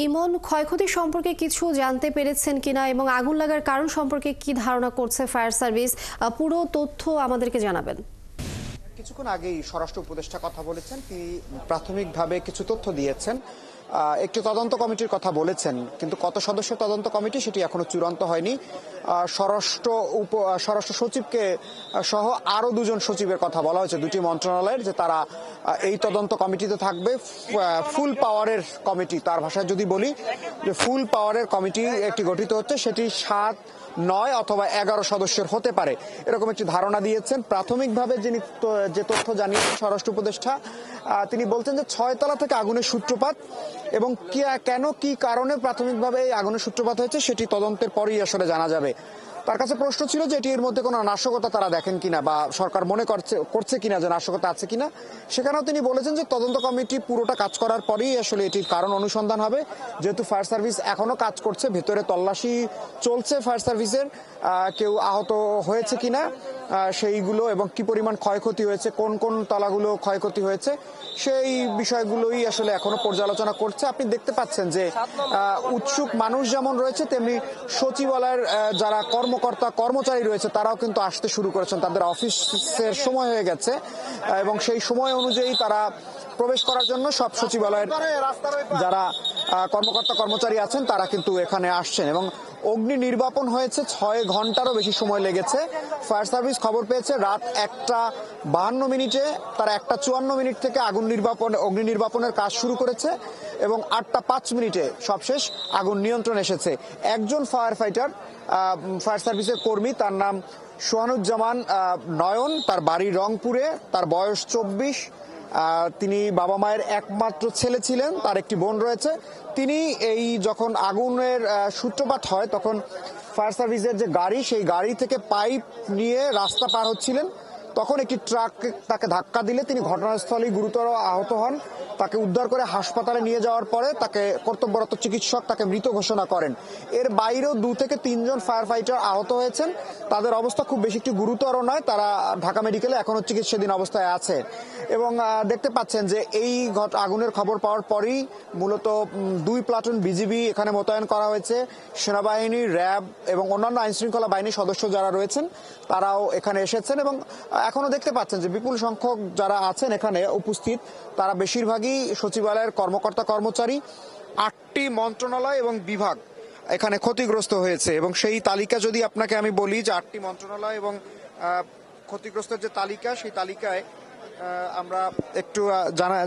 ইমন, ক্ষয়ক্ষতি সম্পর্কে কিছু জানতে পেরেছেন কিনা এবং আগুন লাগার কারণ সম্পর্কে কি ধারণা করছে ফায়ার সার্ভিস, পুরো তথ্য আমাদেরকে জানাবেন। কিছুক্ষণ আগেই স্বরাষ্ট্র উপদেষ্টা কথা বলেছেন, তিনি প্রাথমিকভাবে কিছু তথ্য দিয়েছেন। একটি তদন্ত কমিটির কথা বলেছেন, কিন্তু কত সদস্য তদন্ত কমিটি সেটি এখনো চূড়ান্ত হয়নি। স্বরাষ্ট্র সচিবকে সহ আরো দুজন সচিবের কথা বলা হয়েছে দুটি মন্ত্রণালয়ের, যে তারা এই তদন্ত কমিটিতে থাকবে। ফুল পাওয়ারের কমিটি, তার ভাষায় যদি বলি যে ফুল পাওয়ারের কমিটি একটি গঠিত হচ্ছে, সেটি 7, 9 অথবা 11 সদস্যের হতে পারে, এরকম একটি ধারণা দিয়েছেন। প্রাথমিকভাবে যিনি যে তথ্য জানিয়েছেন স্বরাষ্ট্র উপদেষ্টা, তিনি বলছেন যে 6 তলা থেকে আগুনের সূত্রপাত এবং কেন কি কারণে প্রাথমিকভাবে এই আগুনের সূত্রপাত হয়েছে সেটি তদন্তের পরেই আসলে জানা যাবে। তার কাছে প্রশ্ন ছিল যে এটির মধ্যে কোনো নাশকতা তারা দেখেন কিনা বা সরকার মনে করছে কিনা যে নাশকতা আছে কিনা। সেখানেও তিনি বলেছেন যে তদন্ত কমিটি পুরোটা কাজ করার পরেই আসলে এটির কারণ অনুসন্ধান হবে। যেহেতু ফায়ার সার্ভিস এখনো কাজ করছে, ভেতরে তল্লাশি চলছে ফায়ার সার্ভিসের, কেউ আহত হয়েছে কিনা সেইগুলো এবং কি পরিমাণ ক্ষয়ক্ষতি হয়েছে, কোন কোন তলাগুলো ক্ষয়ক্ষতি হয়েছে, সেই বিষয়গুলোই আসলে এখনো পর্যালোচনা করছে। আপনি দেখতে পাচ্ছেন যে উৎসুক মানুষ যেমন রয়েছে, তেমনি সচিবালয়ের যারা কর্মকর্তা কর্মচারী রয়েছে তারাও কিন্তু আসতে শুরু করেছেন। তাদের অফিসের সময় হয়ে গেছে এবং সেই সময় অনুযায়ী তারা প্রবেশ করার জন্য সব সচিবালয়ের যারা কর্মকর্তা কর্মচারী আছেন তারা কিন্তু এখানে আসছেন। এবং অগ্নি নির্বাপন হয়েছে 6 ঘন্টারও বেশি সময় লেগেছে। ফায়ার সার্ভিস খবর পেয়েছে রাত 1:52 তারা 1:54 থেকে অগ্নি নির্বাপনের কাজ শুরু করেছে এবং 8:05 সবশেষ আগুন নিয়ন্ত্রণ এসেছে। একজন ফায়ার সার্ভিসের কর্মী, তার নাম সোহানুজ্জামান নয়ন, তার বাড়ি রংপুরে, তার বয়স 24, তিনি বাবা মায়ের একমাত্র ছেলে ছিলেন, তার একটি বোন রয়েছে। তিনি যখন আগুনের সূত্রপাত হয় তখন ফায়ার সার্ভিসের যে গাড়ি, সেই গাড়ি থেকে পাইপ নিয়ে রাস্তা পার হচ্ছিলেন, তখন একটি ট্রাক তাকে ধাক্কা দিলে তিনি ঘটনাস্থলেই গুরুতর আহত হন। তাকে উদ্ধার করে হাসপাতালে নিয়ে যাওয়ার পরে তাকে কর্তব্যরত চিকিৎসক তাকে মৃত ঘোষণা করেন। এর বাইরেও 2 থেকে 3 জন ফায়ার ফাইটার আহত হয়েছেন। তাদের অবস্থা খুব বেশি একটু গুরুতর নয়, তারা ঢাকা মেডিকেলে এখনো চিকিৎসাধীন অবস্থায় আছে। এবং দেখতে পাচ্ছেন যে এই আগুনের খবর পাওয়ার পরেই মূলত 2 প্লাটুন বিজিবি এখানে মোতায়েন করা হয়েছে। সেনাবাহিনী, র্যাব এবং অন্যান্য আইনশৃঙ্খলা বাহিনীর সদস্য যারা রয়েছেন তারাও এখানে এসেছেন এবং এখনো দেখতে পাচ্ছেন যে বিপুল সংখ্যক যারা আছেন এখানে উপস্থিত, তারা বেশিরভাগই সচিবালয়ের কর্মকর্তা কর্মচারী। 8টি মন্ত্রণালয় এবং বিভাগ এখানে ক্ষতিগ্রস্ত হয়েছে এবং সেই তালিকা যদি আপনাকে আমি বলি যে 8টি মন্ত্রণালয় এবং ক্ষতিগ্রস্তের যে তালিকা, সেই তালিকায় আমরা একটু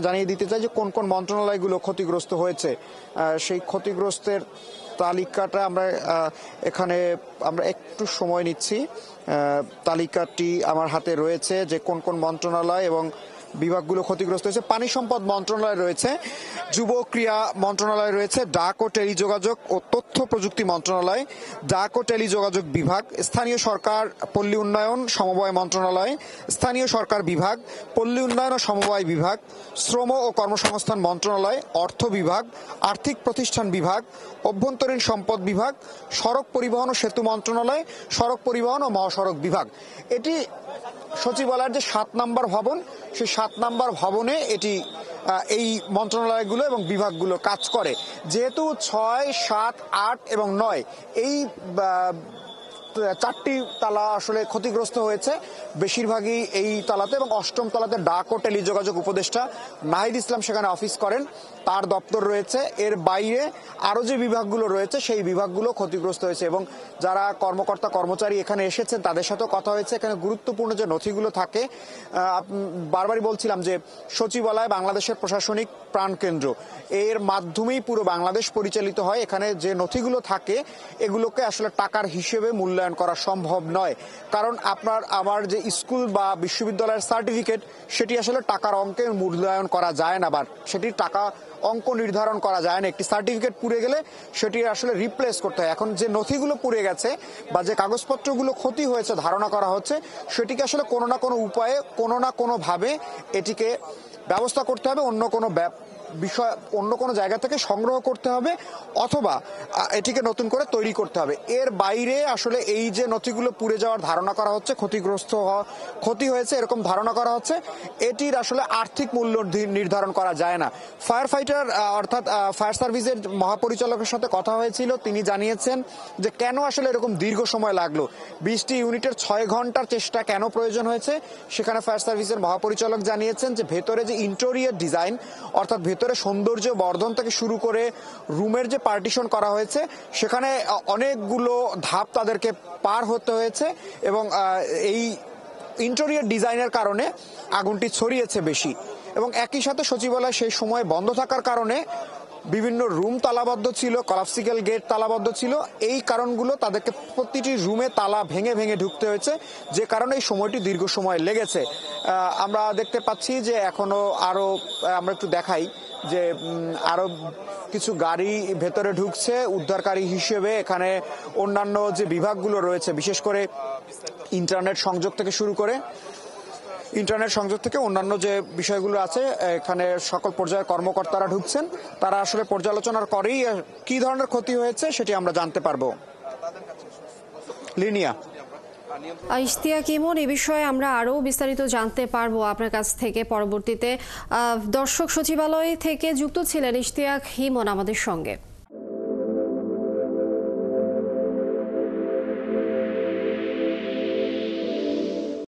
জানিয়ে দিতে চাই যে কোন কোন মন্ত্রণালয়গুলো ক্ষতিগ্রস্ত হয়েছে। সেই ক্ষতিগ্রস্তের তালিকাটা আমরা একটু সময় নিচ্ছি। তালিকাটি আমার হাতে রয়েছে যে কোন কোন মন্ত্রণালয় এবং বিভাগগুলো ক্ষতিগ্রস্ত হয়েছে। পানি সম্পদ মন্ত্রণালয় রয়েছে, যুব ক্রীড়া মন্ত্রণালয় রয়েছে, ডাক ও টেলিযোগাযোগ ও তথ্য প্রযুক্তি মন্ত্রণালয়, ডাক ও টেলিযোগাযোগ বিভাগ, স্থানীয় সরকার পল্লী উন্নয়ন সমবায় মন্ত্রণালয়, স্থানীয় সরকার বিভাগ, পল্লী উন্নয়ন ও সমবায় বিভাগ, শ্রম ও কর্মসংস্থান মন্ত্রণালয়, অর্থ বিভাগ, আর্থিক প্রতিষ্ঠান বিভাগ, অভ্যন্তরীণ সম্পদ বিভাগ, সড়ক পরিবহন ও সেতু মন্ত্রণালয়, সড়ক পরিবহন ও মহাসড়ক বিভাগ। এটি সচিবালয়ের যে 7 নম্বর ভবন, সেই 7 নম্বর ভবনে এই মন্ত্রণালয়গুলো এবং বিভাগগুলো কাজ করে। যেহেতু 6, 7, 8 এবং 9 এই 4টি তালা আসলে ক্ষতিগ্রস্ত হয়েছে, বেশিরভাগই এই তালাতে, এবং 8ম তলাতে ডাক ও টেলিযোগাযোগ উপদেষ্টা নাহিদ ইসলাম সেখানে অফিস করেন, তার দপ্তর রয়েছে। এর বাইরে আরো যে বিভাগগুলো রয়েছে সেই বিভাগগুলো ক্ষতিগ্রস্ত হয়েছে এবং যারা কর্মকর্তা কর্মচারী এখানে এসেছেন তাদের সাথেও কথা হয়েছে। এখানে গুরুত্বপূর্ণ যে নথিগুলো থাকে, বারবারই বলছিলাম যে সচিবালয় বাংলাদেশের প্রশাসনিক প্রাণকেন্দ্র, এর মাধ্যমেই পুরো বাংলাদেশ পরিচালিত হয়। এখানে যে নথিগুলো থাকে এগুলোকে আসলে টাকার হিসেবে মূল্যায়ন করা সম্ভব নয়, কারণ আমার যে স্কুল বা বিশ্ববিদ্যালয়ের সার্টিফিকেট সেটি আসলে টাকার অঙ্কে মূল্যায়ন করা যায় না, বা সেটির টাকা অঙ্ক নির্ধারণ করা যায় না। একটি সার্টিফিকেট পুড়ে গেলে সেটি আসলে রিপ্লেস করতে হয়। এখন যে নথিগুলো পুড়ে গেছে বা যে কাগজপত্রগুলো ক্ষতি হয়েছে ধারণা করা হচ্ছে, সেটিকে আসলে কোনো না কোনো উপায়ে কোনো না কোনো ভাবে এটিকে ব্যবস্থা করতে হবে, অন্য কোনো বিষয় অন্য কোনো জায়গা থেকে সংগ্রহ করতে হবে অথবা এটিকে নতুন করে তৈরি করতে হবে। এর বাইরে আসলে এই যে নথিগুলো পুড়ে যাওয়ার ধারণা করা হচ্ছে, ক্ষতি হয়েছে এরকম ধারণা করা হচ্ছে, এটির আসলে আর্থিক মূল্য নির্ধারণ করা যায় না। ফায়ার ফাইটার অর্থাৎ ফায়ার সার্ভিসের মহাপরিচালকের সাথে কথা হয়েছিল, তিনি জানিয়েছেন যে কেন আসলে এরকম দীর্ঘ সময় লাগলো, 20টি ইউনিটের 6 ঘন্টার চেষ্টা কেন প্রয়োজন হয়েছে। সেখানে ফায়ার সার্ভিসের মহাপরিচালক জানিয়েছেন যে ভেতরে যে ইন্টেরিয়র ডিজাইন অর্থাৎ ভেতরে সৌন্দর্য বর্ধন থেকে শুরু করে রুমের যে পার্টিশন করা হয়েছে সেখানে অনেকগুলো ধাপ তাদেরকে পার হতে হয়েছে এবং এই ইন্টেরিয়র ডিজাইনের কারণে আগুনটি ছড়িয়েছে বেশি। এবং একই সাথে সচিবালয় সেই সময় বন্ধ থাকার কারণে বিভিন্ন রুম তালাবদ্ধ ছিল, কলাপসিক্যাল গেট তালাবদ্ধ ছিল। এই কারণগুলো তাদেরকে প্রতিটি রুমে তালা ভেঙে ভেঙে ঢুকতে হয়েছে, যে কারণে এই সময়টি দীর্ঘ সময় লেগেছে। আমরা দেখতে পাচ্ছি যে এখনো আরো আমরা একটু দেখাই যে আরো কিছু গাড়ি ভেতরে ঢুকছে উদ্ধারকারী হিসেবে। এখানে অন্যান্য যে বিভাগগুলো রয়েছে, বিশেষ করে ইন্টারনেট সংযোগ থেকে অন্যান্য যে বিষয়গুলো আছে, এখানে সকল পর্যায়ের কর্মকর্তারা ঢুকছেন। তারা আসলে পর্যালোচনার করেই কি ধরনের ক্ষতি হয়েছে সেটি আমরা জানতে পারবো। লিনিয়া, ইশতিয়াক ইমন, এ বিষয়ে আমরা আরও বিস্তারিত জানতে পারবো আপনার কাছ থেকে পরবর্তীতে। দর্শক, সচিবালয় থেকে যুক্ত ছিলেন ইশতিয়াক ইমন আমাদের সঙ্গে।